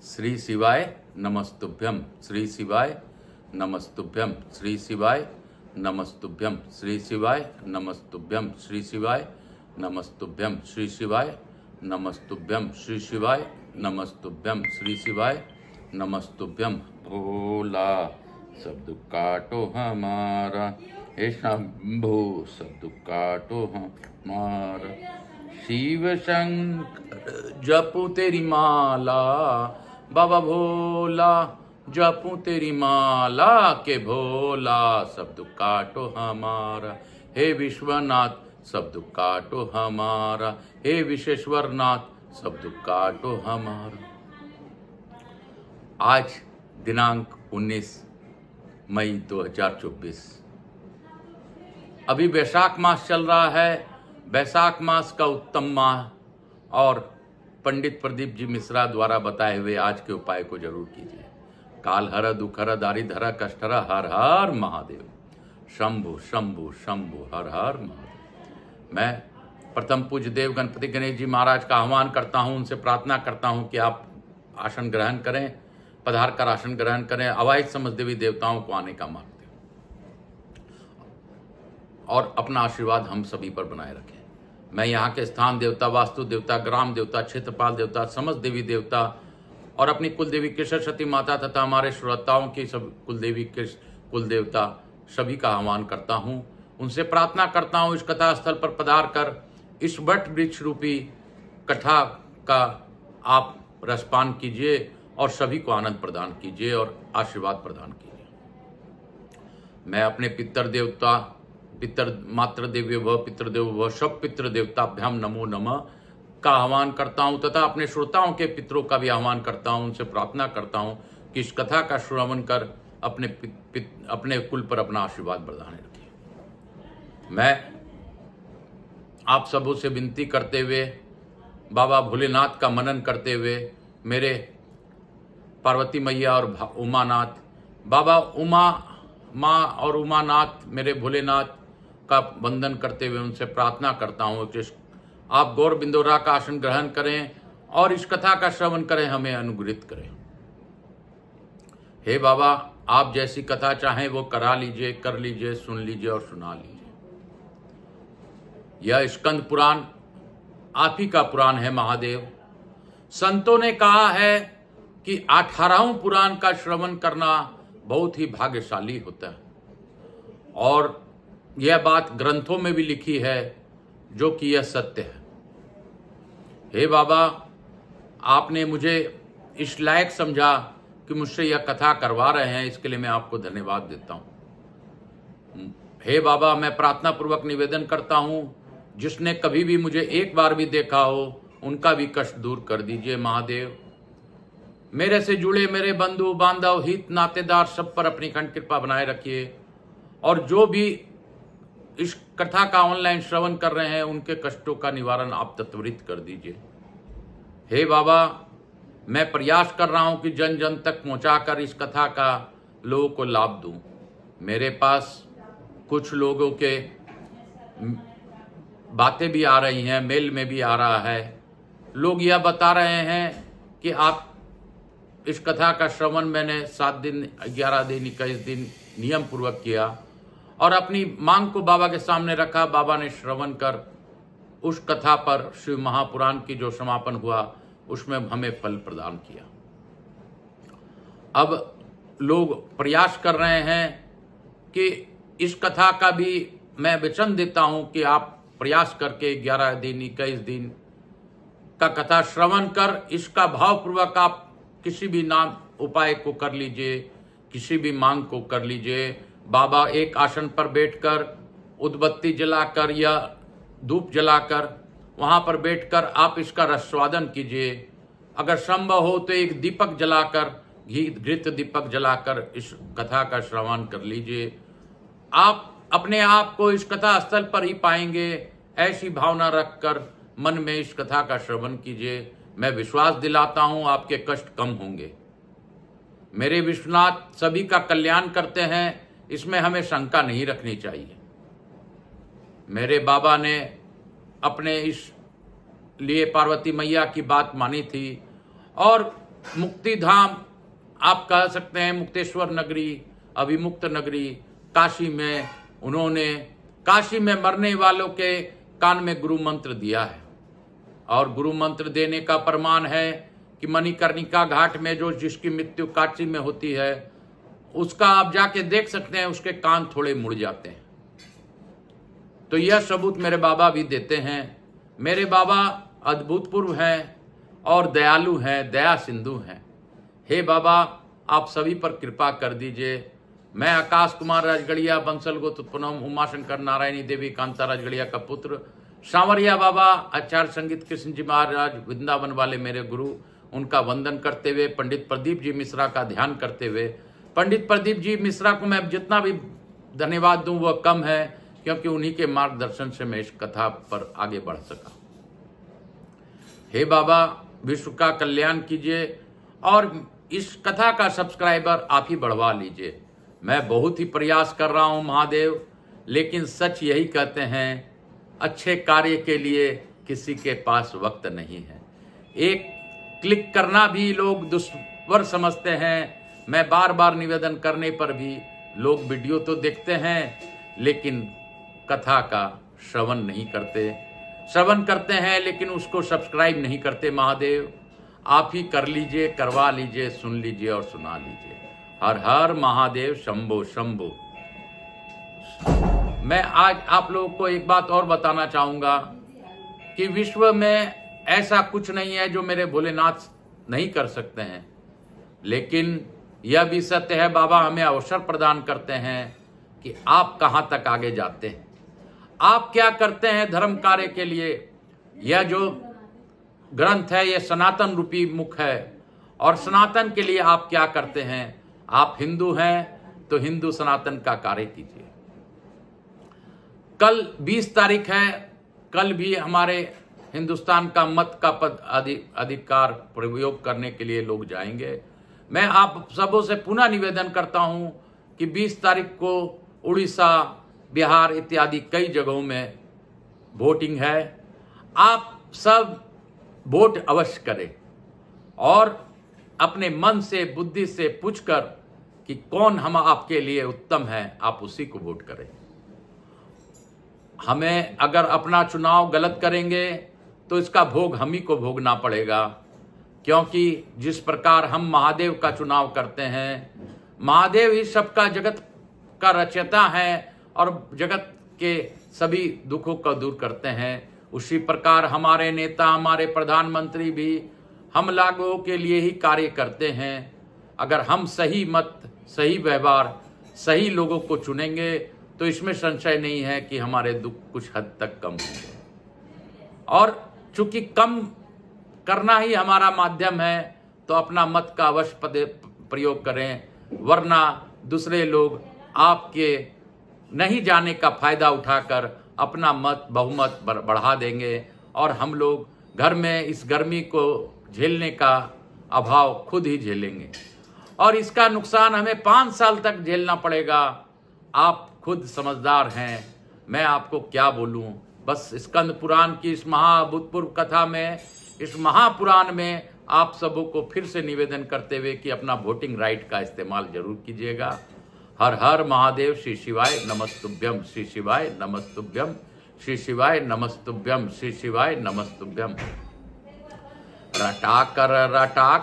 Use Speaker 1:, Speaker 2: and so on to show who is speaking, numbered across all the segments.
Speaker 1: श्री शिवाय नमस्तुभ्यम, श्री शिवाय नमस्तुभ्यम, श्री शिवाय नमस्तुभ्यम, श्री शिवाय नमस्तुभ्यम, श्री शिवाय नमस्तुभ्यम, श्री शिवाय नमस्तुभ्यम, श्री शिवाय नमस्तुभ्यम, श्री शिवाय नमस्तुभ्यम। भोला सब दुख काटो हमारा, हे शंभो सब दुख काटो हमारा। शिव शंकर जपू तेरी माला, बाबा भोला जपू तेरी माला के भोला सब दुख काटो हमारा। हे विश्वनाथ सब दुख काटो हमारा, हे विश्वेश्वर नाथ सब दुख काटो हमारा। आज दिनांक 19 मई 2024, अभी वैशाख मास चल रहा है। वैशाख मास का उत्तम माह और पंडित प्रदीप जी मिश्रा द्वारा बताए हुए आज के उपाय को जरूर कीजिए। काल हर दुखहर दारिद्र कष्टहर, हर हर महादेव, शंभु शंभु शंभु हर हर महादेव। मैं प्रथम पूज्य देव गणपति गणेश जी महाराज का आह्वान करता हूं, उनसे प्रार्थना करता हूं कि आप आसन ग्रहण करें, पधार कर आसन ग्रहण करें, अवाइज समझ देवी देवताओं को आने का मार्ग दें और अपना आशीर्वाद हम सभी पर बनाए रखें। मैं यहाँ के स्थान देवता, वास्तु देवता, ग्राम देवता, क्षेत्रपाल देवता, समस्त देवी देवता और अपनी कुल देवी केशरशती माता तथा हमारे श्रोताओं की सब कुल देवी के कुल देवता सभी का आह्वान करता हूँ। उनसे प्रार्थना करता हूँ इस कथा स्थल पर पधार कर इस वट वृक्ष रूपी कथा का आप रसपान कीजिए और सभी को आनंद प्रदान कीजिए और आशीर्वाद प्रदान कीजिए। मैं अपने पितर देवता, पितर मातृ देव्यो भव, पितृदेव भव, सब पितृ देवताभ्याम नमो नमः का आह्वान करता हूं तथा अपने श्रोताओं के पितरों का भी आह्वान करता हूं। उनसे प्रार्थना करता हूं कि इस कथा का श्रवण कर अपने कुल पर अपना आशीर्वाद बरसाने रखिए। मैं आप सबों से विनती करते हुए, बाबा भोलेनाथ का मनन करते हुए, मेरे पार्वती मैया और उमानाथ, बाबा उमा माँ और उमानाथ, मेरे भोलेनाथ का वंदन करते हुए उनसे प्रार्थना करता हूँ कि आप गौर बिंदोरा का आसन ग्रहण करें और इस कथा का श्रवण करें, हमें अनुग्रहित करें। हे बाबा, आप जैसी कथा चाहें वो करा लीजिए, कर लीजिए, सुन लीजिए और सुना लीजिए। यह स्कंद पुराण आप ही का पुराण है महादेव। संतों ने कहा है कि 18वें पुराण का श्रवण करना बहुत ही भाग्यशाली होता है और यह बात ग्रंथों में भी लिखी है, जो कि यह सत्य है। हे बाबा, आपने मुझे इस लायक समझा कि मुझसे यह कथा करवा रहे हैं, इसके लिए मैं आपको धन्यवाद देता हूं। हे बाबा, मैं प्रार्थना पूर्वक निवेदन करता हूं, जिसने कभी भी मुझे एक बार भी देखा हो उनका भी कष्ट दूर कर दीजिए महादेव। मेरे से जुड़े मेरे बंधु बांधव, हित नातेदार सब पर अपनी खंड कृपा बनाए रखिए और जो भी इस कथा का ऑनलाइन श्रवण कर रहे हैं उनके कष्टों का निवारण आप त्वरित कर दीजिए। हे बाबा, मैं प्रयास कर रहा हूं कि जन जन तक पहुंचाकर इस कथा का लोगों को लाभ दूं। मेरे पास कुछ लोगों के बातें भी आ रही हैं, मेल में भी आ रहा है। लोग यह बता रहे हैं कि आप इस कथा का श्रवण मैंने 7 दिन, 11 दिन, 21 दिन नियम पूर्वक किया और अपनी मांग को बाबा के सामने रखा। बाबा ने श्रवण कर उस कथा पर शिव महापुराण की जो समापन हुआ उसमें हमें फल प्रदान किया। अब लोग प्रयास कर रहे हैं कि इस कथा का भी मैं वचन देता हूं कि आप प्रयास करके 11 दिन, 21 दिन का कथा श्रवण कर इसका भावपूर्वक आप किसी भी नाम उपाय को कर लीजिए, किसी भी मांग को कर लीजिए। बाबा एक आसन पर बैठकर उदबत्ती जलाकर या धूप जलाकर वहां पर बैठकर आप इसका रसवादन कीजिए। अगर संभव हो तो एक दीपक जलाकर, घृत दीपक जलाकर इस कथा का श्रवण कर लीजिए। आप अपने आप को इस कथा स्थल पर ही पाएंगे। ऐसी भावना रखकर मन में इस कथा का श्रवण कीजिए। मैं विश्वास दिलाता हूं आपके कष्ट कम होंगे। मेरे विश्वनाथ सभी का कल्याण करते हैं, इसमें हमें शंका नहीं रखनी चाहिए। मेरे बाबा ने अपने इस लिए पार्वती मैया की बात मानी थी और मुक्ति धाम आप कह सकते हैं, मुक्तेश्वर नगरी, अभिमुक्त नगरी, काशी में उन्होंने काशी में मरने वालों के कान में गुरु मंत्र दिया है। और गुरु मंत्र देने का प्रमाण है कि मणिकर्णिका घाट में जो जिसकी मृत्यु काशी में होती है, उसका आप जाके देख सकते हैं, उसके कान थोड़े मुड़ जाते हैं। तो यह सबूत मेरे बाबा भी देते हैं। मेरे बाबा अद्भुतपूर्व हैं और दयालु हैं, दया सिंधु हैं। हे बाबा, आप सभी पर कृपा कर दीजिए। मैं आकाश कुमार राजगढ़िया, बंसल गोत्र पुनम, उमाशंकर नारायणी देवी कांता राजगढ़िया का पुत्र, सांवरिया बाबा, आचार्य संगीत कृष्ण जी महाराज, वृंदावन वाले मेरे गुरु, उनका वंदन करते हुए, पंडित प्रदीप जी मिश्रा का ध्यान करते हुए, पंडित प्रदीप जी मिश्रा को मैं जितना भी धन्यवाद दूं वह कम है, क्योंकि उन्हीं के मार्गदर्शन से मैं इस कथा पर आगे बढ़ सका। हे बाबा, विश्व का कल्याण कीजिए और इस कथा का सब्सक्राइबर आप ही बढ़वा लीजिए। मैं बहुत ही प्रयास कर रहा हूं महादेव, लेकिन सच यही कहते हैं, अच्छे कार्य के लिए किसी के पास वक्त नहीं है। एक क्लिक करना भी लोग दुश्वर समझते हैं। मैं बार बार निवेदन करने पर भी लोग वीडियो तो देखते हैं, लेकिन कथा का श्रवण नहीं करते। श्रवण करते हैं लेकिन उसको सब्सक्राइब नहीं करते। महादेव, आप ही कर लीजिए, करवा लीजिए, सुन लीजिए और सुना लीजिए। हर हर महादेव, शंभो शंभो। मैं आज आप लोगों को एक बात और बताना चाहूंगा कि विश्व में ऐसा कुछ नहीं है जो मेरे भोलेनाथ नहीं कर सकते हैं, लेकिन यह भी सत्य है, बाबा हमें अवसर प्रदान करते हैं कि आप कहां तक आगे जाते हैं, आप क्या करते हैं धर्म कार्य के लिए। यह जो ग्रंथ है यह सनातन रूपी मुख है, और सनातन के लिए आप क्या करते हैं। आप हिंदू हैं तो हिंदू सनातन का कार्य कीजिए। कल 20 तारीख है, कल भी हमारे हिंदुस्तान का मत का पद अधिकार प्रयोग करने के लिए लोग जाएंगे। मैं आप सबों से पुनः निवेदन करता हूं कि 20 तारीख को उड़ीसा, बिहार इत्यादि कई जगहों में वोटिंग है। आप सब वोट अवश्य करें और अपने मन से, बुद्धि से पूछकर कि कौन हम आपके लिए उत्तम है, आप उसी को वोट करें। हमें अगर अपना चुनाव गलत करेंगे तो इसका भोग हम ही को भोगना पड़ेगा, क्योंकि जिस प्रकार हम महादेव का चुनाव करते हैं, महादेव ही सबका जगत का रचयिता है और जगत के सभी दुखों को दूर करते हैं, उसी प्रकार हमारे नेता, हमारे प्रधानमंत्री भी हम लोगों के लिए ही कार्य करते हैं। अगर हम सही मत, सही व्यवहार, सही लोगों को चुनेंगे तो इसमें संशय नहीं है कि हमारे दुख कुछ हद तक कम होंगे। और चूंकि कम करना ही हमारा माध्यम है, तो अपना मत का अवश्य प्रयोग करें, वरना दूसरे लोग आपके नहीं जाने का फायदा उठाकर अपना मत, बहुमत बढ़ा देंगे और हम लोग घर में इस गर्मी को झेलने का अभाव खुद ही झेलेंगे और इसका नुकसान हमें 5 साल तक झेलना पड़ेगा। आप खुद समझदार हैं, मैं आपको क्या बोलूं। बस स्कंद पुराण की इस महाभूतपूर्व कथा में, इस महापुराण में आप सबों को फिर से निवेदन करते हुए कि अपना वोटिंग राइट का इस्तेमाल जरूर कीजिएगा। हर हर महादेव। श्री शिवाय नमस्तुभ्यम, श्री शिवाय नमस्तुभ्यम, श्री शिवाय नमस्तुभ्यम, श्री शिवाय नमस्तुभ्यम। रटा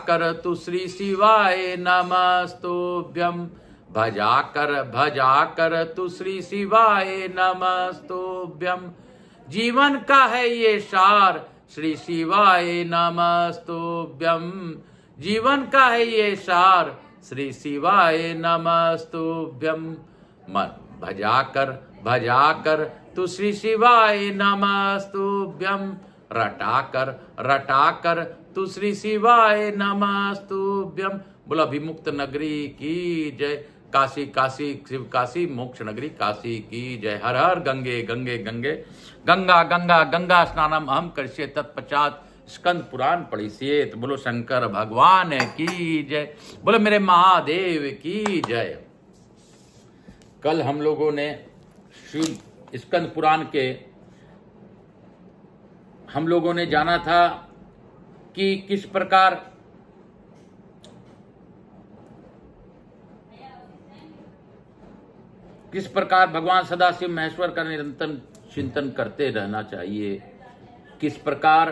Speaker 1: कर तू श्री शिवाय नमस्तुभ्यम, भजा कर तू श्री शिवाय नमस्तुभ्यम। जीवन का है ये सार, श्री शिवाय नमस्तुभ्यम। जीवन का है ये सार, श्री शिवाय नमस्तुभ्यम। मन भजा कर तू श्री शिवाय नमस्तुभ्यम। रटा कर तू श्री शिवाय नमस्तुभ्यम। बोला अभिमुक्त नगरी की जय, काशी काशी शिव काशी, मोक्ष नगरी काशी की जय। हर हर गंगे गंगे गंगे, गंगा गंगा गंगा स्नानम अहम करिष्ये, तत्पश्चात स्कंद पुराण पढ़िए। तो बोलो शंकर भगवान की जय, बोलो मेरे महादेव की जय। कल हम लोगों ने शिव स्कंद पुराण के हम लोगों ने जाना था कि किस प्रकार किस प्रकार भगवान सदाशिव महेश्वर का निरंतर चिंतन करते रहना चाहिए, किस प्रकार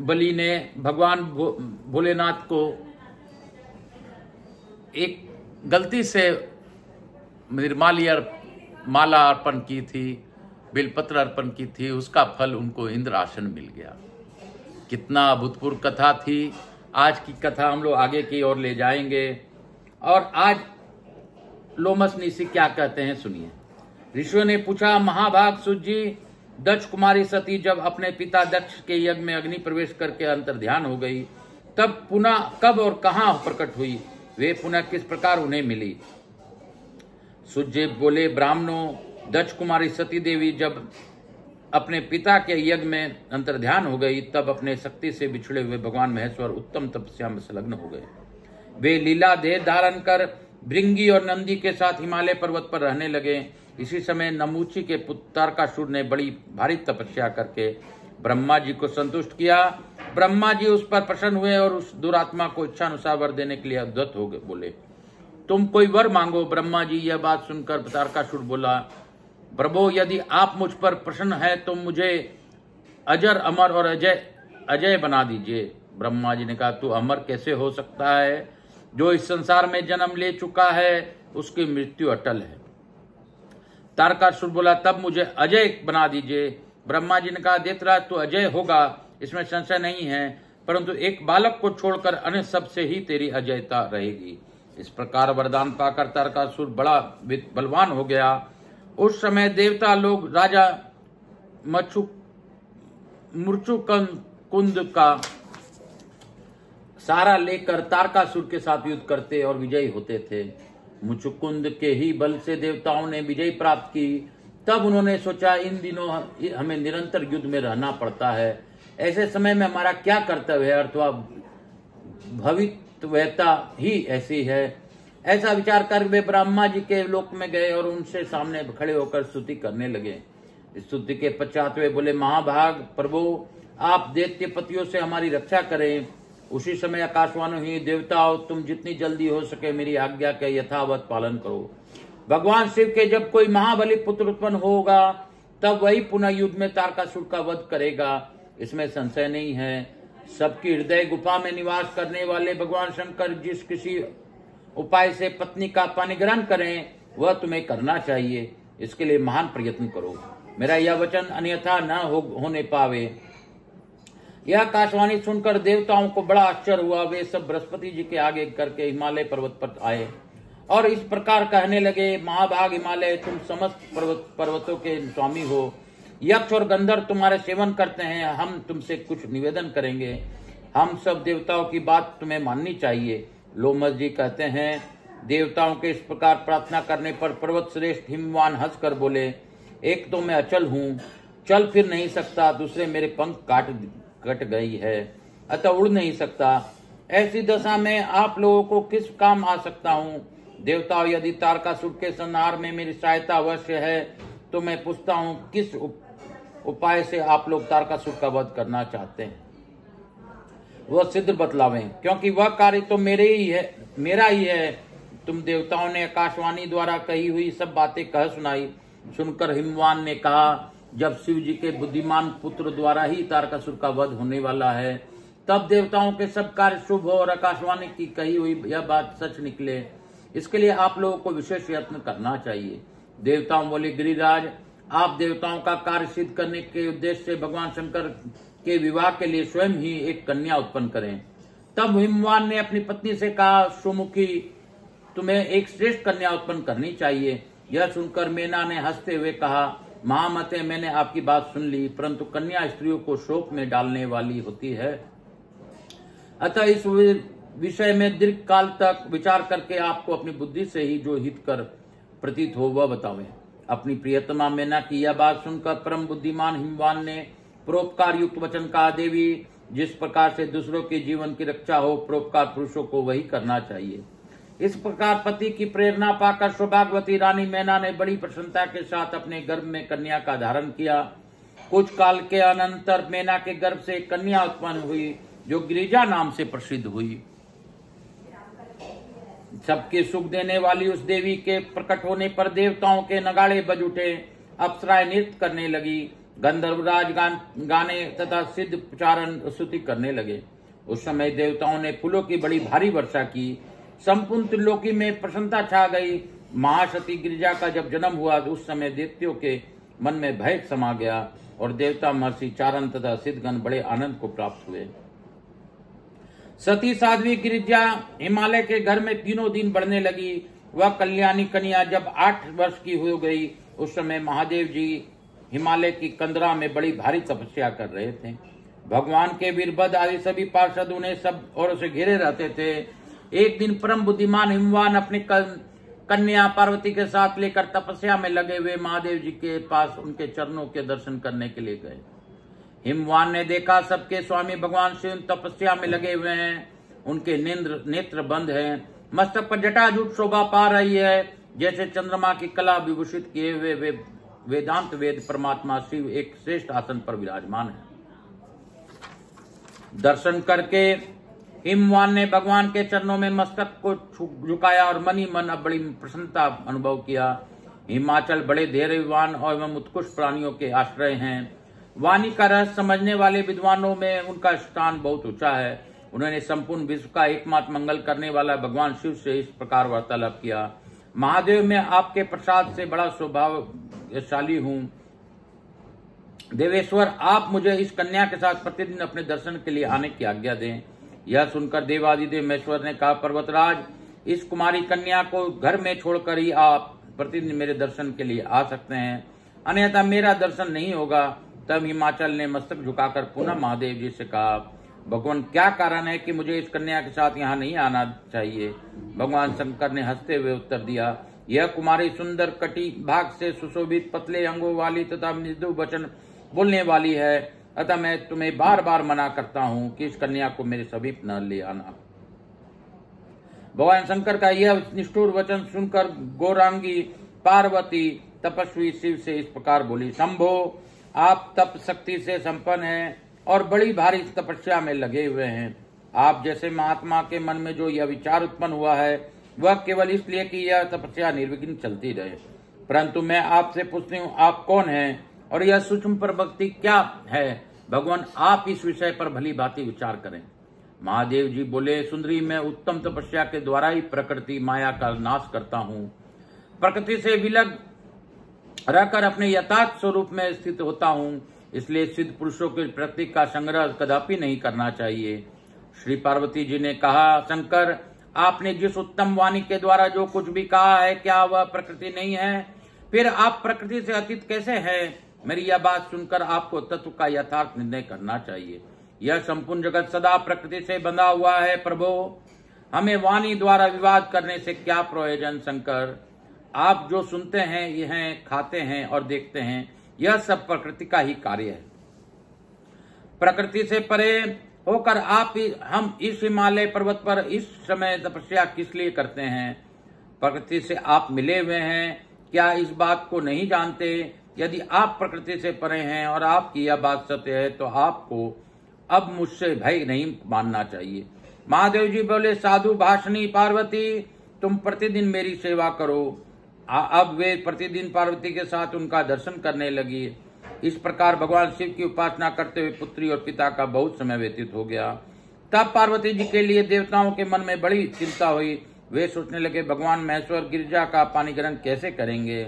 Speaker 1: बलि ने भगवान भोलेनाथ को एक गलती से माला अर्पण की थी, बेलपत्र अर्पण की थी, उसका फल उनको इंद्रासन मिल गया। कितना अभूतपूर्व कथा थी। आज की कथा हम लोग आगे की ओर ले जाएंगे। और आज लोमस ऋषि क्या कहते हैं सुनिए। ऋषियों ने पूछा, महाभाग सूत जी, दक्ष कुमारी सती जब अपने पिता दक्ष के यज्ञ में अग्नि प्रवेश करके अंतर्ध्यान हो गई, तब पुनः कब और कहां प्रकट हुई, वे पुनः किस प्रकार उन्हें मिली। सूत जी बोले, ब्राह्मणों, दक्ष कुमारी सती देवी जब अपने पिता के यज्ञ में अंतर्ध्यान हो गई, तब अपने शक्ति से बिछड़े हुए भगवान महेश्वर उत्तम तपस्या में संलग्न हो गए। वे लीला देह धारण कर भृंगी और नंदी के साथ हिमालय पर्वत पर रहने लगे। इसी समय नमूची के पुत्र तारकासुर ने बड़ी भारी तपस्या करके ब्रह्मा जी को संतुष्ट किया। ब्रह्मा जी उस पर प्रसन्न हुए और उस दुरात्मा को इच्छा अनुसार वर देने के लिए उद्यत हो गए। बोले, तुम कोई वर मांगो। ब्रह्मा जी यह बात सुनकर तारकासुर बोला, प्रभु, यदि आप मुझ पर प्रसन्न है तो मुझे अजर, अमर और अजय बना दीजिए। ब्रह्मा जी ने कहा, तू अमर कैसे हो सकता है? जो इस संसार में जन्म ले चुका है उसकी मृत्यु अटल है। तारकासुर बोला, तब मुझे अजय बना दीजिए। ब्रह्मा जी ने कहा, देवराज, तू अजय होगा, इसमें संशय नहीं है, परंतु एक बालक को छोड़कर अन्य सब से ही तेरी अजयता रहेगी। इस प्रकार वरदान पाकर तारकासुर बड़ा बलवान हो गया। उस समय देवता लोग राजा मूर्छुकुंद का सहारा लेकर तारकासुर के साथ युद्ध करते और विजयी होते थे। मुचुकुंद के ही बल से देवताओं ने विजय प्राप्त की। तब उन्होंने सोचा, इन दिनों हमें निरंतर युद्ध में रहना पड़ता है, ऐसे समय में हमारा क्या कर्तव्य है, अथवा भवितव्यता ही ऐसी है। ऐसा विचार कर वे ब्रह्मा जी के लोक में गए और उनसे सामने खड़े होकर स्तुति करने लगे। स्तुति के पश्चात वे बोले, महाभाग प्रभु, आप दैत्य पतियों से हमारी रक्षा करें। उसी समय आकाशवाणी हुई, देवताओं, तुम जितनी जल्दी हो सके मेरी आज्ञा के यथावत पालन करो। भगवान शिव के जब कोई महाबली पुत्र उत्पन्न होगा, तब वही पुनः युद्ध में तारकासुर का वध करेगा, इसमें संशय नहीं है। सबकी हृदय गुफा में निवास करने वाले भगवान शंकर जिस किसी उपाय से पत्नी का पाणिग्रहण करें, वह तुम्हें करना चाहिए। इसके लिए महान प्रयत्न करो, मेरा यह वचन अन्यथा न होने पावे। यह आकाशवाणी सुनकर देवताओं को बड़ा आश्चर्य हुआ। वे सब बृहस्पति जी के आगे करके हिमालय पर्वत पर आए और इस प्रकार कहने लगे, महाभाग हिमालय, तुम समस्त पर्वतों के स्वामी हो। यक्ष और गंधर्व तुम्हारे सेवन करते हैं। हम तुमसे कुछ निवेदन करेंगे। हम सब देवताओं की बात तुम्हें माननी चाहिए। लोमस जी कहते हैं, देवताओं के इस प्रकार प्रार्थना करने पर पर्वत श्रेष्ठ हिमवान हंसकर बोले, एक तो मैं अचल हूँ, चल फिर नहीं सकता, दूसरे मेरे पंख कट गई है, अतः उड़ नहीं सकता। ऐसी दशा में आप लोगों को किस काम आ सकता हूँ? देवताओं, यदि तारकासुर के संहार में मेरी सहायता अवश्य है तो मैं पूछता हूँ, किस उपाय से आप लोग तारकासुर का वध करना चाहते हैं, वह सिद्ध बतलावें, क्योंकि वह कार्य तो मेरा ही है। तुम देवताओं ने आकाशवाणी द्वारा कही हुई सब बातें कह सुनाई। सुनकर हिमवान ने कहा, जब शिव जी के बुद्धिमान पुत्र द्वारा ही तारकासुर का वध होने वाला है, तब देवताओं के सब कार्य शुभ हो और आकाशवाणी की कही हुई यह बात सच निकले, इसके लिए आप लोगों को विशेष यत्न करना चाहिए। देवताओं बोले, गिरिराज, आप देवताओं का कार्य सिद्ध करने के उद्देश्य से भगवान शंकर के विवाह के लिए स्वयं ही एक कन्या उत्पन्न करें। तब हिमवान ने अपनी पत्नी से कहा, सुमुखी, तुम्हें एक श्रेष्ठ कन्या उत्पन्न करनी चाहिए। यह सुनकर मेना ने हंसते हुए कहा, महामते, मैंने आपकी बात सुन ली, परंतु कन्या स्त्रियों को शोक में डालने वाली होती है, अतः इस विषय में दीर्घ काल तक विचार करके आपको अपनी बुद्धि से ही जो हितकर प्रतीत हो वह बतावें। अपनी प्रियतमा मेना की यह बात सुनकर परम बुद्धिमान हिमवान ने परोपकार युक्त वचन कहा, देवी, जिस प्रकार से दूसरों के जीवन की रक्षा हो, परोपकार पुरुषों को वही करना चाहिए। इस प्रकार पति की प्रेरणा पाकर सौभाग्यवती रानी मैना ने बड़ी प्रसन्नता के साथ अपने गर्भ में कन्या का धारण किया। कुछ काल के अनंतर मैना के गर्भ से एक कन्या उत्पन्न हुई जो गिरिजा नाम से प्रसिद्ध हुई। सबके सुख देने वाली उस देवी के प्रकट होने पर देवताओं के नगाड़े बज उठे, अप्सराएं नृत्य करने लगी, गंधर्वराज गाने तथा सिद्ध उच्चारण स्तुति करने लगे। उस समय देवताओं ने फूलों की बड़ी भारी वर्षा की, संपूर्ण त्रिलोकी में प्रसन्नता छा गई। महासती गिरिजा का जब जन्म हुआ तो उस समय देवताओं के मन में भय समा गया और देवता महर्षि चारण तथा सिद्धगण बड़े आनंद को प्राप्त हुए। सती साध्वी गिरिजा हिमालय के घर में तीनों दिन बढ़ने लगी। वह कल्याणी कन्या जब 8 वर्ष की हो गई, उस समय महादेव जी हिमालय की कंदरा में बड़ी भारी तपस्या कर रहे थे। भगवान के वीरभद्र आदि सभी पार्षद उन्हें सब ओर से घेरे रहते थे। एक दिन परम बुद्धिमान हिमवान अपनी कन्या पार्वती के साथ लेकर तपस्या में लगे हुए महादेव जी के पास उनके चरणों के दर्शन करने के लिए गए। हिमवान ने देखा सबके स्वामी भगवान शिव तपस्या में लगे हुए हैं, उनके नेत्र बंद हैं, मस्तक पर जटाजूट शोभा पा रही है, जैसे चंद्रमा की कला विभूषित किए हुए वे वेदांत वेद परमात्मा शिव एक श्रेष्ठ आसन पर विराजमान है। दर्शन करके हिमवान ने भगवान के चरणों में मस्तक को झुकाया और मन ही मन अब बड़ी प्रसन्नता अनुभव किया। हिमाचल बड़े धैर्यवान और एवं उत्कृष्ट प्राणियों के आश्रय हैं। वाणी का रहस्य समझने वाले विद्वानों में उनका स्थान बहुत ऊंचा है। उन्होंने संपूर्ण विश्व का एकमात्र मंगल करने वाला भगवान शिव से इस प्रकार वार्तालाप किया। महादेव, मैं आपके प्रसाद से बड़ा सौभाग्यशाली हूँ। देवेश्वर, आप मुझे इस कन्या के साथ प्रतिदिन अपने दर्शन के लिए आने की आज्ञा दें। यह सुनकर देवादिदेव महेश्वर ने कहा, पर्वतराज, इस कुमारी कन्या को घर में छोड़कर ही आप प्रतिदिन मेरे दर्शन के लिए आ सकते हैं, अन्यथा मेरा दर्शन नहीं होगा। तब हिमाचल ने मस्तक झुकाकर पुनः महादेव जी से कहा, भगवान, क्या कारण है कि मुझे इस कन्या के साथ यहाँ नहीं आना चाहिए? भगवान शंकर ने हंसते हुए उत्तर दिया, यह कुमारी सुंदर कटी भाग से सुशोभित पतले अंगों वाली तथा मृदु वचन बोलने वाली है, अतः मैं तुम्हें बार बार मना करता हूँ कि इस कन्या को मेरे समीप न ले आना। भगवान शंकर का यह निष्ठुर वचन सुनकर गौरांगी पार्वती तपस्वी शिव से इस प्रकार बोली, शंभो, आप तप शक्ति से संपन्न हैं और बड़ी भारी तपस्या में लगे हुए हैं। आप जैसे महात्मा के मन में जो यह विचार उत्पन्न हुआ है वह केवल इसलिए कि यह तपस्या निर्विघ्न चलती रहे। परंतु मैं आपसे पूछती हूँ, आप कौन हैं और यह सूक्ष्म प्रभक्ति क्या है? भगवान, आप इस विषय पर भली भांति विचार करें। महादेव जी बोले, सुंदरी, मैं उत्तम तपस्या के द्वारा ही प्रकृति माया का नाश करता हूँ। प्रकृति से विलग रहकर अपने यथार्थ स्वरूप में स्थित होता हूँ, इसलिए सिद्ध पुरुषों के प्रतीक का संग्रह कदापि नहीं करना चाहिए। श्री पार्वती जी ने कहा, शंकर, आपने जिस उत्तम वाणी के द्वारा जो कुछ भी कहा है, क्या वह प्रकृति नहीं है? फिर आप प्रकृति से अतीत कैसे हैं? मेरी यह बात सुनकर आपको तत्व का यथार्थ निर्णय करना चाहिए। यह संपूर्ण जगत सदा प्रकृति से बंधा हुआ है। प्रभु, हमें वाणी द्वारा विवाद करने से क्या प्रयोजन? शंकर, आप जो सुनते हैं, यह खाते हैं और देखते हैं, यह सब प्रकृति का ही कार्य है। प्रकृति से परे होकर हम इस हिमालय पर्वत पर इस समय तपस्या किस लिए करते हैं? प्रकृति से आप मिले हुए हैं, क्या इस बात को नहीं जानते? यदि आप प्रकृति से परे हैं और आपकी यह बात सत्य है तो आपको अब मुझसे भय नहीं मानना चाहिए। महादेव जी बोले, साधु भाषणी पार्वती, तुम प्रतिदिन मेरी सेवा करो। अब वे प्रतिदिन पार्वती के साथ उनका दर्शन करने लगी। इस प्रकार भगवान शिव की उपासना करते हुए पुत्री और पिता का बहुत समय व्यतीत हो गया। तब पार्वती जी के लिए देवताओं के मन में बड़ी चिंता हुई। वे सोचने लगे, भगवान महेश्वर गिरिजा का पानी ग्रहण कैसे करेंगे?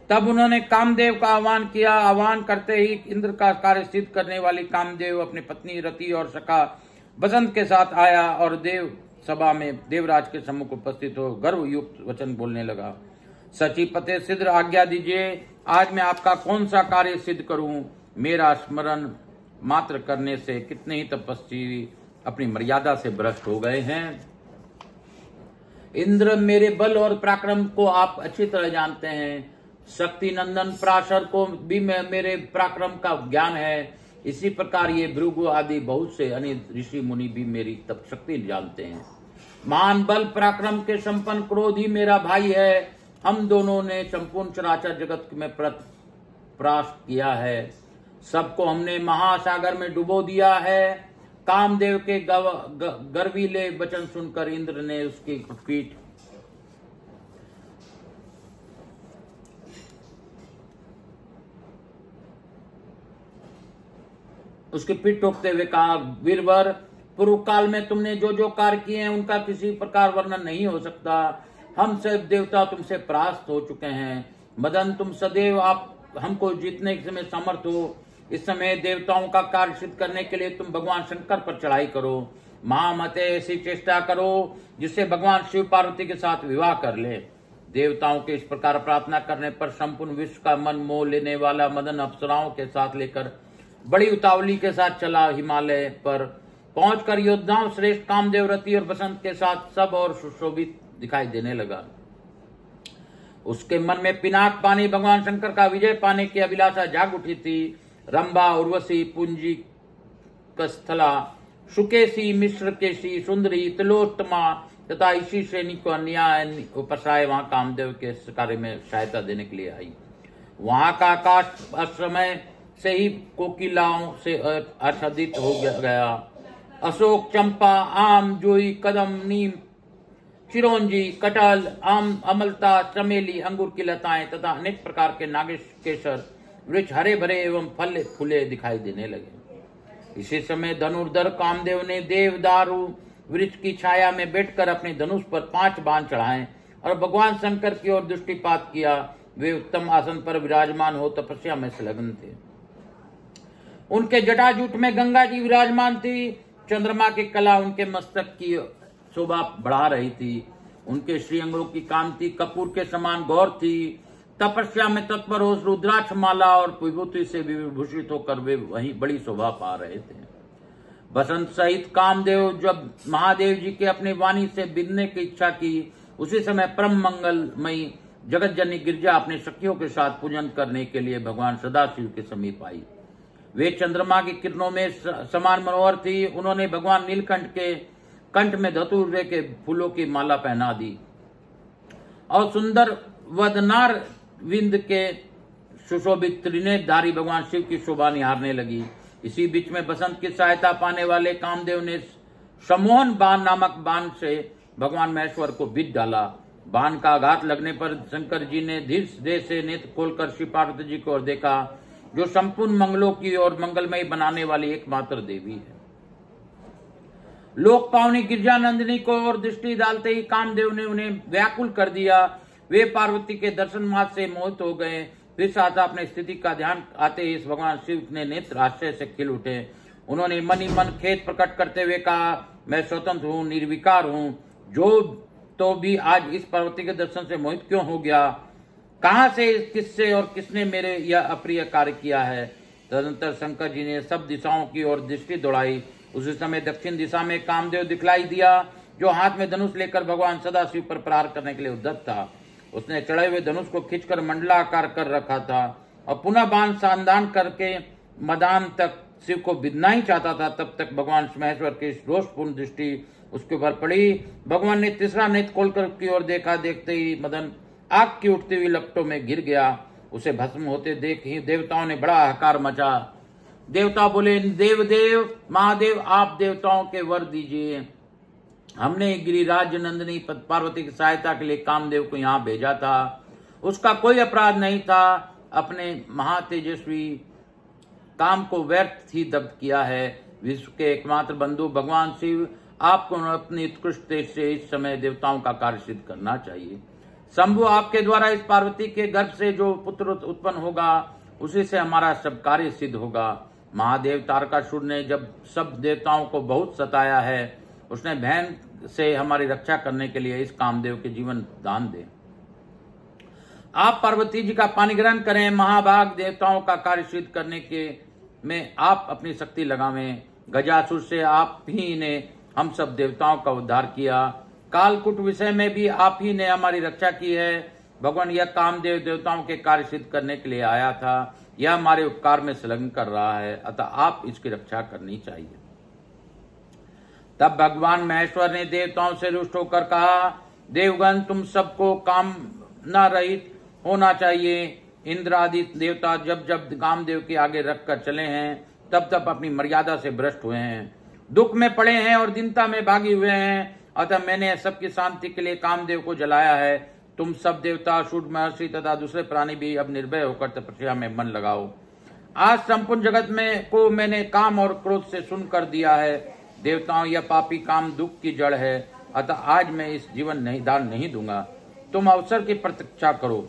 Speaker 1: तब उन्होंने कामदेव का आह्वान किया। आह्वान करते ही इंद्र का कार्य सिद्ध करने वाली कामदेव अपनी पत्नी रति और सखा बसंत के साथ आया और देव सभा में देवराज के सम्मुख उपस्थित हो गर्व युक्त वचन बोलने लगा। सचिपते सिद्ध, आज्ञा दीजिए, आज मैं आपका कौन सा कार्य सिद्ध करूं? मेरा स्मरण मात्र करने से कितने ही तपस्वी अपनी मर्यादा से भ्रष्ट हो गए हैं। इंद्र, मेरे बल और पराक्रम को आप अच्छी तरह जानते हैं। शक्ति नंदन पराशर को भी मेरे पराक्रम का ज्ञान है। इसी प्रकार ये भृगु आदि बहुत से अन्य ऋषि मुनि भी मेरी तप शक्ति जानते हैं। महान बल पराक्रम के संपन्न क्रोध ही मेरा भाई है। हम दोनों ने संपूर्ण चराचर जगत में परास्त किया है। सबको हमने महासागर में डुबो दिया है। कामदेव के गर्वीले वचन सुनकर इंद्र ने उसकी पीठ ठोकते हुए कहा, वीरवर, पूर्व काल में तुमने जो जो कार्य किए हैं उनका किसी प्रकार वर्णन नहीं हो सकता। हम सब देवता तुमसे परास्त हो चुके हैं। मदन, तुम सदैव आप हमको जीतने के समय समर्थ हो। इस समय देवताओं का कार्य सिद्ध करने के लिए तुम भगवान शंकर पर चढ़ाई करो। महामते ऐसी चेष्टा करो जिससे भगवान शिव पार्वती के साथ विवाह कर ले। देवताओं के इस प्रकार प्रार्थना करने पर संपूर्ण विश्व का मन मोह लेने वाला मदन अप्सराओं के साथ लेकर बड़ी उतावली के साथ चला। हिमालय पर पहुंचकर योद्धाओं श्रेष्ठ कामदेव, रति और बसंत के साथ सब और सुशोभित दिखाई देने लगा। उसके मन में पिनाक पानी भगवान शंकर का विजय पाने की अभिलाषा जाग उठी थी। रंभा, उर्वशी, पुंजी, कस्थला, सुकेशी, मिश्रकेशी, सुंदरी, तिलोत्तमा तथा इसी श्रेणी को अन्य उपसाय वहां कामदेव के कार्य में सहायता देने के लिए आई। वहां का आकाश असमय से ही कोकिलाओं से आच्छादित हो गया। अशोक, चंपा, आम, जोई, कदम, नीम, चिरौंजी, कटहल, आम, अमलता, चमेली, अंगूर की लताएं तथा अनेक प्रकार के नागेश केसर वृक्ष हरे भरे एवं फल फूले दिखाई देने लगे। इसी समय धनुर्धर कामदेव ने देवदारू वृक्ष की छाया में बैठकर अपने धनुष पर 5 बाण चढ़ाए और भगवान शंकर की ओर दृष्टिपात किया। वे उत्तम आसन पर विराजमान हो तपस्या में संलग्न थे। उनके जटाजूट में गंगा जी विराजमान थी। चंद्रमा की कला उनके मस्तक की शोभा बढ़ा रही थी। उनके श्रीअंगों की कांति कपूर के समान गौर थी। तपस्या में तत्पर हो रुद्राक्ष माला और विभूति से विभूषित होकर वे वहीं बड़ी शोभा पा रहे थे। बसंत सहित कामदेव जब महादेव जी के अपने वाणी से बिंदने की इच्छा की, उसी समय परम मंगलमयी जगत जननी गिरजा अपने सखियों के साथ पूजन करने के लिए भगवान सदाशिव के समीप आई। वे चंद्रमा की किरणों में समान मनोहर थी। उन्होंने भगवान नीलकंठ के कंठ में धतूरे के फूलों की माला पहना दी और सुंदर वदनार विंद के सुशोभित त्रिनेत्रधारी भगवान शिव की शोभा निहारने लगी। इसी बीच में बसंत की सहायता पाने वाले कामदेव ने सम्मोहन बाण नामक बाण से भगवान महेश्वर को बीत डाला। बाण का आघात लगने पर शंकर जी ने धीरे से नेत्र खोलकर शिव पार्वती जी को देखा, जो संपूर्ण मंगलों की और मंगलमय बनाने वाली एकमात्र देवी है। लोक पावनी गिरजा नंदिनी को और दृष्टि डालते ही कामदेव ने उन्हें व्याकुल कर दिया। वे पार्वती के दर्शन मात्र से मोहित हो गए। फिर साथ अपने स्थिति का ध्यान आते ही भगवान शिव ने नेत्र आश्चर्य से खिल उठे। उन्होंने मन ही मन खेद प्रकट करते हुए कहा, मैं स्वतंत्र हूँ, निर्विकार हूँ, जो तो भी आज इस पार्वती के दर्शन से मोहित क्यों हो गया? कहां से, किससे और किसने मेरे यह अप्रिय कार्य किया है? तदनंतर शंकर जी ने सब दिशाओं की ओर दृष्टि दौड़ाई। उसी समय दक्षिण दिशा में कामदेव दिखलाई दिया, जो हाथ में धनुष लेकर भगवान सदाशिव पर प्रहार करने के लिए उद्यत था। उसने चढ़े हुए धनुष को खींचकर मंडलाकार कर रखा था और पुनः बाण संधान करके मदान तक शिव को बिदना ही चाहता था। तब तक भगवान महेश्वर की रोषपूर्ण दृष्टि उसके ऊपर पड़ी। भगवान ने तीसरा नेत्र खोलकर उसकी ओर देखा। देखते ही मदन आग की उठती हुई लपटों में गिर गया। उसे भस्म होते देख ही देवताओं ने बड़ा हाहाकार मचा। देवता बोले, देवदेव महादेव, आप देवताओं के वर दीजिए। हमने गिरिराज नंदिनी पार्वती की सहायता के लिए कामदेव को यहाँ भेजा था। उसका कोई अपराध नहीं था। अपने महातेजस्वी काम को व्यर्थ ही दग्ध किया है। विश्व के एकमात्र बंधु भगवान शिव, आपको अपनी उत्कृष्ट तेज से इस समय देवताओं का कार्य सिद्ध करना चाहिए। शंभु, आपके द्वारा इस पार्वती के गर्भ से जो पुत्र उत्पन्न होगा, उसी से हमारा सब कार्य सिद्ध होगा। महादेव तारकासुर ने जब सब देवताओं को बहुत सताया है, उसने बहन से हमारी रक्षा करने के लिए इस कामदेव के जीवन दान दे। आप पार्वती जी का पानी ग्रहण करें। महाभाग देवताओं का कार्य सिद्ध करने के में आप अपनी शक्ति लगावें। गजासुर से आप ही ने हम सब देवताओं का उद्धार किया। कालकूट विषय में भी आप ही ने हमारी रक्षा की है। भगवान, यह कामदेव देवताओं के कार्य सिद्ध करने के लिए आया था। यह हमारे उपकार में संलग्न कर रहा है, अतः आप इसकी रक्षा करनी चाहिए। तब भगवान महेश्वर ने देवताओं से रुष्ट होकर कहा, देवगण, तुम सबको कामना रहित होना चाहिए। इंद्र आदि देवता जब जब कामदेव के आगे रखकर चले हैं, तब तब अपनी मर्यादा से भ्रष्ट हुए हैं। दुख में पड़े हैं और दीनता में भागे हुए हैं। अतः मैंने सबकी शांति के लिए कामदेव को जलाया है। तुम सब देवता, शूद्र, महर्षि तथा दूसरे प्राणी भी अब निर्भय होकर तपस्या में मन लगाओ। आज संपूर्ण जगत में को मैंने काम और क्रोध से सुन कर दिया है। देवताओं, यह पापी काम दुख की जड़ है, अतः आज मैं इस जीवन नहीं दान नहीं दूंगा। तुम अवसर की प्रतीक्षा करो।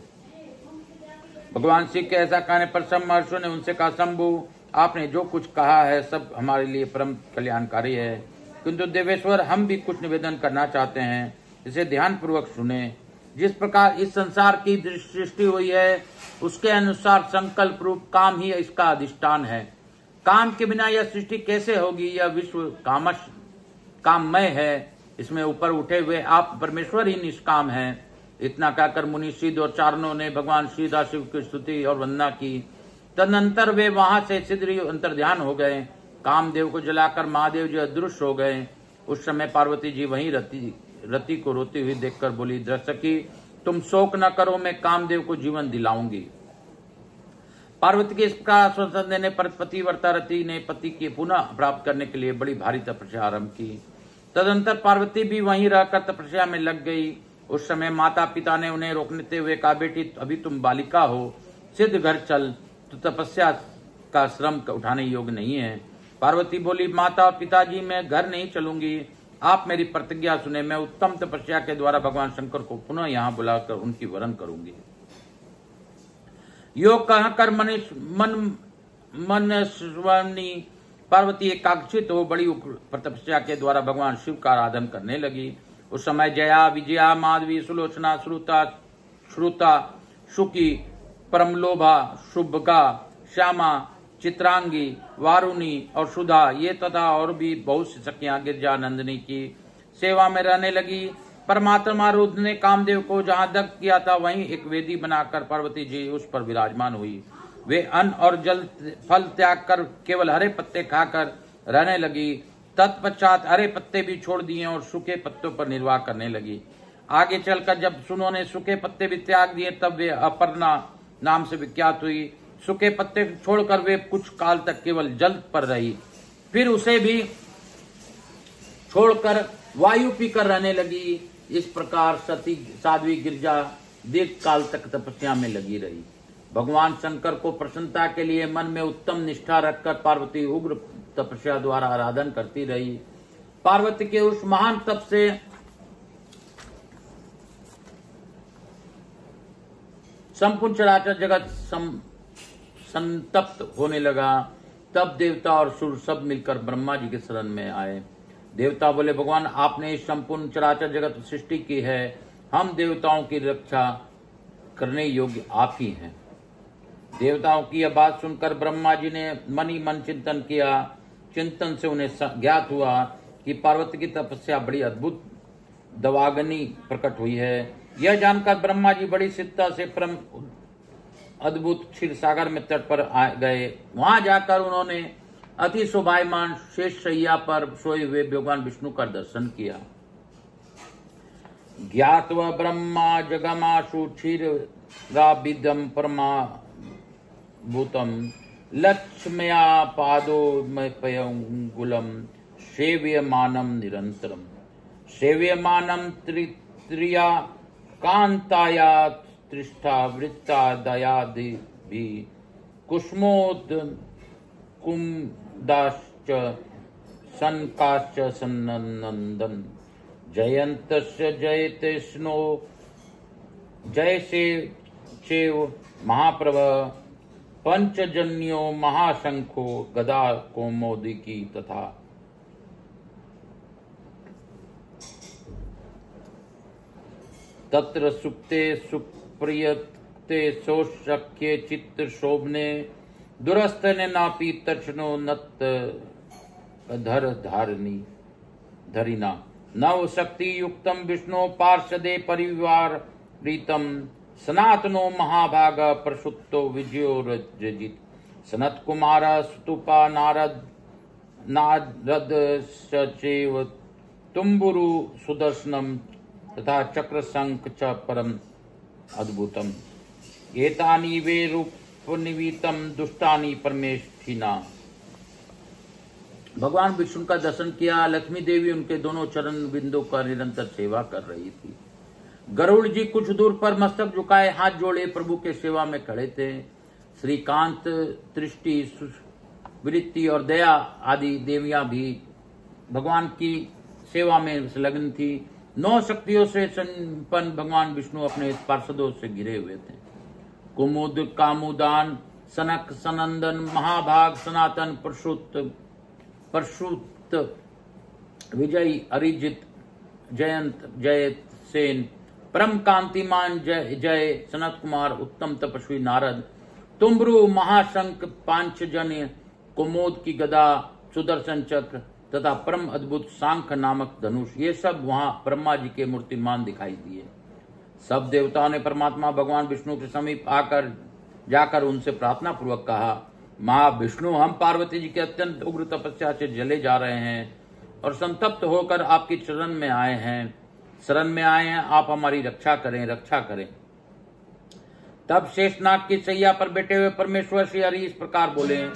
Speaker 1: भगवान शिव के ऐसा कहने पर सब महर्षियों ने उनसे कहा, शंभु, आपने जो कुछ कहा है सब हमारे लिए परम कल्याणकारी है, किंतु देवेश्वर, हम भी कुछ निवेदन करना चाहते हैं, इसे ध्यान पूर्वक सुने। जिस प्रकार इस संसार की सृष्टि हुई है, उसके अनुसार संकल्प रूप काम ही इसका अधिष्ठान है। काम के बिना यह सृष्टि कैसे होगी? यह विश्व काममय है। इसमें ऊपर उठे हुए आप परमेश्वर ही निष्काम हैं। इतना कहकर मुनि सिद्ध और चारणों ने भगवान सदाशिव की स्तुति और वंदना की। तदनंतर वे वहां से शीघ्र अंतर्ध्यान हो गए। कामदेव को जलाकर महादेव जी अदृश्य हो गए। उस समय पार्वती जी वहीं रति को रोती हुई देखकर बोली, दर्शकी, तुम शोक न करो, मैं कामदेव को जीवन दिलाऊंगी। पार्वती के इसका आश्वासन देने पर पतिव्रता रति ने पति के पुनः प्राप्त करने के लिए बड़ी भारी तपस्या आरंभ की। तदंतर पार्वती भी वहीं रहकर तपस्या में लग गई। उस समय माता पिता ने उन्हें रोकते हुए कहा, बेटी, अभी तुम बालिका हो, सिद्ध घर चल, तो तपस्या का श्रम उठाने योग्य नहीं है। पार्वती बोली, माता और पिताजी, मैं घर नहीं चलूंगी, आप मेरी प्रतिज्ञा सुने। मैं उत्तम तपस्या के द्वारा भगवान शंकर को पुनः यहाँ बुलाकर उनकी वरण करूंगी। योग कहकर मनस्विनी पार्वती एकाग्रचित हो बड़ी तपस्या के द्वारा भगवान शिव का आराधन करने लगी। उस समय जया, विजया, माधवी, सुलोचना, श्रुता, शुकी, परमलोभा, शुभगा, श्यामा, चित्रांगी, वारुणी और सुधा, ये तथा और भी बहुत सी सखियां गिरजा नंदिनी की सेवा में रहने लगी। परमात्मा रुद्र ने कामदेव को जहां दग्ध किया था वहीं एक वेदी बनाकर पार्वती जी उस पर विराजमान हुई। वे अन्न और जल फल त्याग कर केवल हरे पत्ते खाकर रहने लगी। तत्पश्चात हरे पत्ते भी छोड़ दिए और सूखे पत्तों पर निर्वाह करने लगी। आगे चलकर जब उन्होंने सूखे पत्ते भी त्याग दिए तब वे अपर्णा नाम से विख्यात हुई। सूखे पत्ते छोड़कर वे कुछ काल तक केवल जल पर रही, फिर उसे भी छोड़कर वायु पीकर रहने लगी। इस प्रकार सती साध्वी गिरजा दीर्घ काल तक तपस्या में लगी रही। भगवान शंकर को प्रसन्नता के लिए मन में उत्तम निष्ठा रखकर पार्वती उग्र तपस्या द्वारा आराधन करती रही। पार्वती के उस महान तप से संपूर्ण चराचर जगत संतप्त होने लगा। तब देवता और सुर सब मिलकर ब्रह्मा जी के शरण में आए। देवता बोले, भगवान, आपने इस संपूर्ण चराचर जगत सृष्टि की है, हम देवताओं की रक्षा करने योग्य आप ही हैं। देवताओं की यह बात सुनकर ब्रह्मा जी ने मन ही मन चिंतन किया। चिंतन से उन्हें ज्ञात हुआ कि पार्वती की तपस्या बड़ी अद्भुत दवाग्नि प्रकट हुई है। यह जानकर ब्रह्मा जी बड़ी सिद्धता से परम अद्भुत क्षीर सागर में तट पर आ गए। वहां जाकर उन्होंने अति शोभायमान शेष शैया पर सोए हुए भगवान विष्णु का दर्शन किया। ज्ञात्वा ब्रह्मा जगमाशु क्षीराबिदं परमा भूतम लक्ष्म्या पादोमपयंगुलम सेव्यमानम निरंतरम सेव्यमानम त्रिया कांताया त्रिष्ठा वृत्ता दयादि कुसुमोद कुमदाश्च सनकाश्च सन्नंदन जयन्तस्य जयतेष्णो जयसे चेव महाप्रभ पंचजन्यो महाशंखो गदा कौमोदिकी तथा तत्र सुप्ते सुप्रियते सोशक्ये चित्र शोभने दुरस्तने नापी तक्षणो नत धर धारणी धरिना नव शक्ति युक्तम विष्णु पार्षदे परिवार प्रीतम सनातनो महाभाग प्रसुप्तो विजयो रजित सनत कुमार स्तुपा नारद सचेव तुम्बुरु सुदर्शनम तथा चक्र शंख च परम अद्भुतम एतानि वे रूप निवीतम दुष्टानि परमेष्ठिना। भगवान विष्णु का दर्शन किया। लक्ष्मी देवी उनके दोनों चरण बिंदु का निरंतर सेवा कर रही थी। गरुड़ जी कुछ दूर पर मस्तक झुकाए हाथ जोड़े प्रभु के सेवा में खड़े थे। श्रीकांत, दृष्टि, वृत्ति और दया आदि देवियां भी भगवान की सेवा में संलग्न थी। 9 शक्तियों से संपन्न भगवान विष्णु अपने पार्षदों से घिरे हुए थे। कुमुद, कामुदान, सनक, सनंदन, महाभाग, सनातन, परशुत, विजय, अरिजित, जयंत, जय सेन, परम कांतिमान, जय जय, सनत कुमार, उत्तम तपस्वी नारद, तुम्ब्रु, महाशंख, पांचजन्य, कुमोद की गदा, सुदर्शन चक्र तथा परम अद्भुत सांख नामक धनुष, ये सब वहां ब्रह्मा जी के मूर्तिमान दिखाई दिए। सब देवताओं ने परमात्मा भगवान विष्णु के समीप आकर जाकर उनसे प्रार्थना पूर्वक कहा, माँ विष्णु, हम पार्वती जी के अत्यंत उग्र तपस्या से जले जा रहे हैं और संतप्त होकर आपकी शरण में आए हैं। आप हमारी रक्षा करें, रक्षा करें। तब शेषनाग की सैया पर बैठे हुए परमेश्वर श्री हरि इस प्रकार बोले,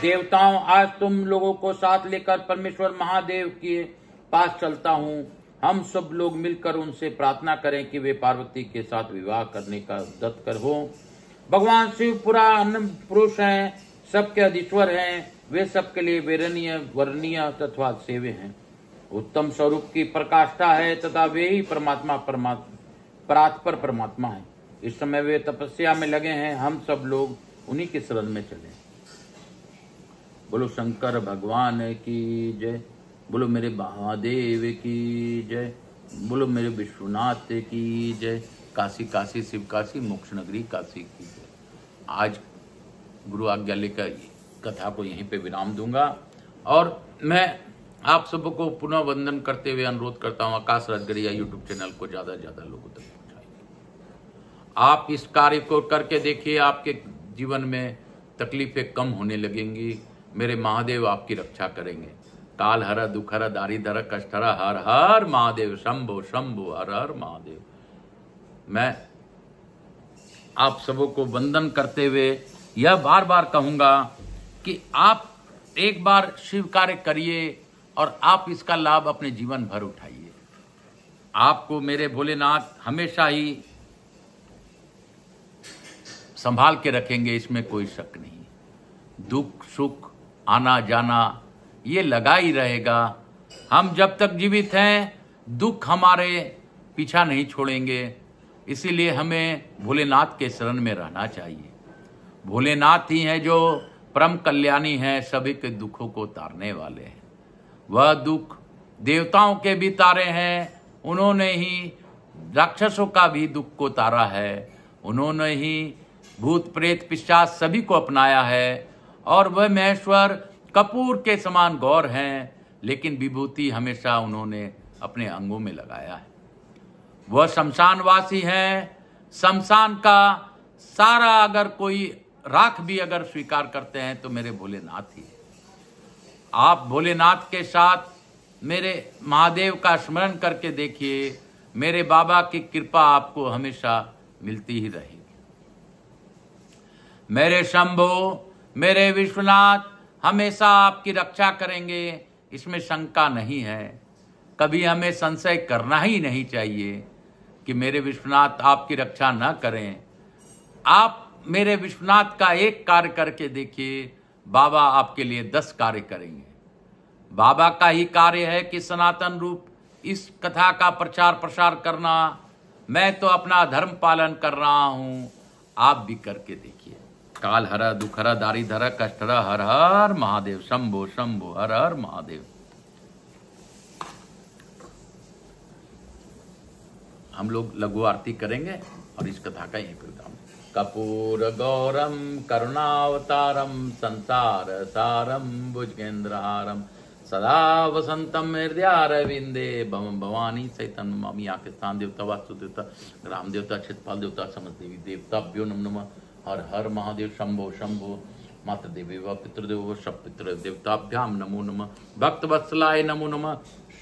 Speaker 1: देवताओं, आज तुम लोगों को साथ लेकर परमेश्वर महादेव के पास चलता हूँ। हम सब लोग मिलकर उनसे प्रार्थना करें कि वे पार्वती के साथ विवाह करने का तत्पर हो। भगवान शिव पुराण पुरुष हैं, सबके अधीश्वर हैं, वे सबके लिए वेरणीय, वर्णीय तथा सेव्य हैं। उत्तम स्वरूप की प्रकाष्ठा है तथा वे ही परात्पर परमात्मा है। इस समय वे तपस्या में लगे हैं, हम सब लोग उन्हीं के शरण में चले। बोलो शंकर भगवान की जय, बोलो मेरे महादेव की जय, बोलो मेरे विश्वनाथ की जय। काशी काशी शिव काशी, मोक्ष नगरी काशी की जय। आज गुरु आज्ञा लेकर कथा को यहीं पे विराम दूंगा और मैं आप सबको पुनः वंदन करते हुए अनुरोध करता हूं, आकाश राजगढ़िया यूट्यूब चैनल को ज्यादा से ज्यादा लोगों तक पहुंचाइए। आप इस कार्य को करके देखिए, आपके जीवन में तकलीफें कम होने लगेंगी। मेरे महादेव आपकी रक्षा करेंगे। काल हर, दुख हर, दारी धर, कष्ट हर, हर हर महादेव, शंभो शंभो, हर हर महादेव। मैं आप सबों को वंदन करते हुए यह बार बार कहूंगा कि आप एक बार शिव कार्य करिए और आप इसका लाभ अपने जीवन भर उठाइए। आपको मेरे भोलेनाथ हमेशा ही संभाल के रखेंगे, इसमें कोई शक नहीं। दुख सुख आना जाना ये लगा ही रहेगा। हम जब तक जीवित हैं दुख हमारे पीछा नहीं छोड़ेंगे, इसीलिए हमें भोलेनाथ के शरण में रहना चाहिए। भोलेनाथ ही हैं जो परम कल्याणी हैं, सभी के दुखों को तारने वाले हैं। वह दुख देवताओं के भी तारे हैं, उन्होंने ही राक्षसों का भी दुख को तारा है, उन्होंने ही भूत प्रेत पिशाच सभी को अपनाया है। और वह महेश्वर कपूर के समान गौर हैं, लेकिन विभूति हमेशा उन्होंने अपने अंगों में लगाया है। वह शमशानवासी हैं, शमशान का सारा अगर कोई राख भी अगर स्वीकार करते हैं तो मेरे भोलेनाथ ही। आप भोलेनाथ के साथ मेरे महादेव का स्मरण करके देखिए, मेरे बाबा की कृपा आपको हमेशा मिलती ही रहेगी। मेरे शंभो, मेरे विश्वनाथ हमेशा आपकी रक्षा करेंगे, इसमें शंका नहीं है। कभी हमें संशय करना ही नहीं चाहिए कि मेरे विश्वनाथ आपकी रक्षा न करें। आप मेरे विश्वनाथ का एक कार्य करके देखिए, बाबा आपके लिए 10 कार्य करेंगे। बाबा का ही कार्य है कि सनातन रूप इस कथा का प्रचार प्रसार करना। मैं तो अपना धर्म पालन कर रहा हूं, आप भी करके देखिए। काल हर, दुख हर, दारी धर, कष्ट हर, हर हर महादेव, शंभो शंभो, हर हर महादेव। हम लोग लघु आरती करेंगे और इस कथा का यहीं पर विराम। कपूर गौरम करुणावतारम संसार सारम भुजगेंद्रहारम सदा वसंतम हृदयारविंदे भवम भवानी सहितम नमामि। यहाँ के स्थान देवता, वास्तु देवता, ग्राम देवता, क्षेत्रपाल देवता, समस्त देवी देवताभ्यो नमः। हर हर महादेव, शंभो शंभो। मातृ देवी व पितृदेव व सब पितृ देवताभ्याम नमो नमः। भक्त वत्सलाय नमो नमः।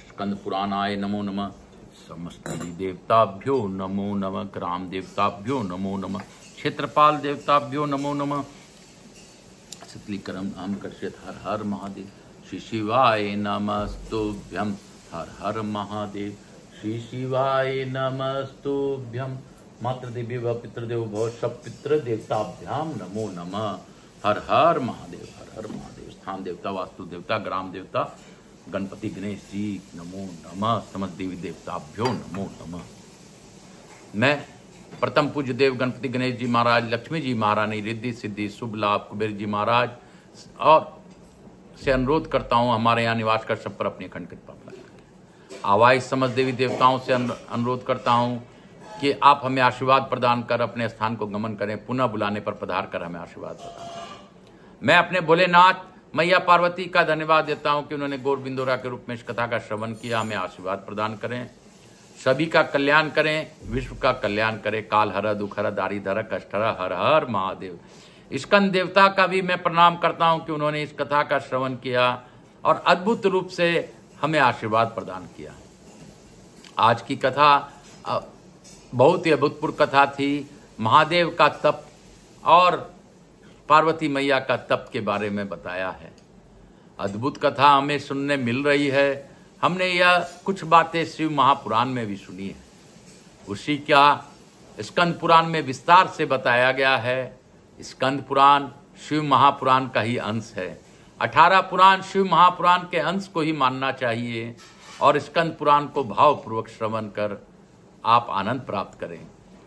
Speaker 1: स्कंद पुराणाय नमो नमः। समस्त देवताभ्यो नमो नमः। ग्राम देवताभ्यो नमो नमः। क्षेत्रपाल देवताभ्यो नमो नमः। शीतलीकरम हम कर्षित हर हर महादेव। श्री शिवाय नमस्तुभ्यं हर हर महादेव। श्री शिवाय नमस्तुभ्यं मातृदेवी व पितृदेव भव सब पितृ देवताभ्याम नमो नमः। हर हर महादेव, हर हर महादेव। स्थान देवता, वास्तु देवता, ग्राम देवता, गणपति गणेश जी नमो नमः। समस्त देवी देवताभ्यो नमो नमः। मैं प्रथम पूज्य देव गणपति गणेश जी महाराज, लक्ष्मी जी महारानी, रिद्धि सिद्धि शुभ लाभ कुबेर जी महाराज और से अनुरोध करता हूं हमारे यहाँ निवास कर सब पर अपनी अखंड कृपा बनाए। आवाज समस्त देवी देवताओं से अनुरोध करता हूं कि आप हमें आशीर्वाद प्रदान कर अपने स्थान को गमन करें। पुनः बुलाने पर पधार कर हमें आशीर्वाद प्रदान करें। मैं अपने भोलेनाथ मैया पार्वती का धन्यवाद देता हूं कि उन्होंने गौर बिंदोरा के रूप में इस कथा का श्रवण किया। हमें आशीर्वाद प्रदान करें, सभी का कल्याण करें, विश्व का कल्याण करें। काल हर दुख हर दारी धर कष्ट हर, हर हर महादेव। स्कंद देवता का भी मैं प्रणाम करता हूं कि उन्होंने इस कथा का श्रवण किया और अद्भुत रूप से हमें आशीर्वाद प्रदान किया। आज की कथा बहुत ही अभूतपूर्व कथा थी। महादेव का तप और पार्वती मैया का तप के बारे में बताया है। अद्भुत कथा हमें सुनने मिल रही है। हमने यह कुछ बातें शिव महापुराण में भी सुनी है। उसी का स्कंद पुराण में विस्तार से बताया गया है। स्कंद पुराण शिव महापुराण का ही अंश है। 18 पुराण शिव महापुराण के अंश को ही मानना चाहिए और स्कंद पुराण को भावपूर्वक श्रवण कर आप आनंद प्राप्त करें।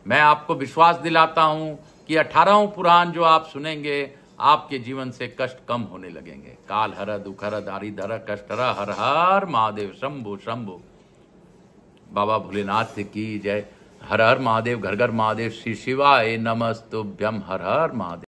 Speaker 1: मैं आपको विश्वास दिलाता हूं कि 18 पुराण जो आप सुनेंगे आपके जीवन से कष्ट कम होने लगेंगे। काल हर दुख हर दारी धर कष्ट हर, हर हर महादेव। शंभु शंभु। बाबा भोलेनाथ की जय। हर हर महादेव, घर घर महादेव। श्री शिवाय नमस्तुभ्यं। हर हर महादेव।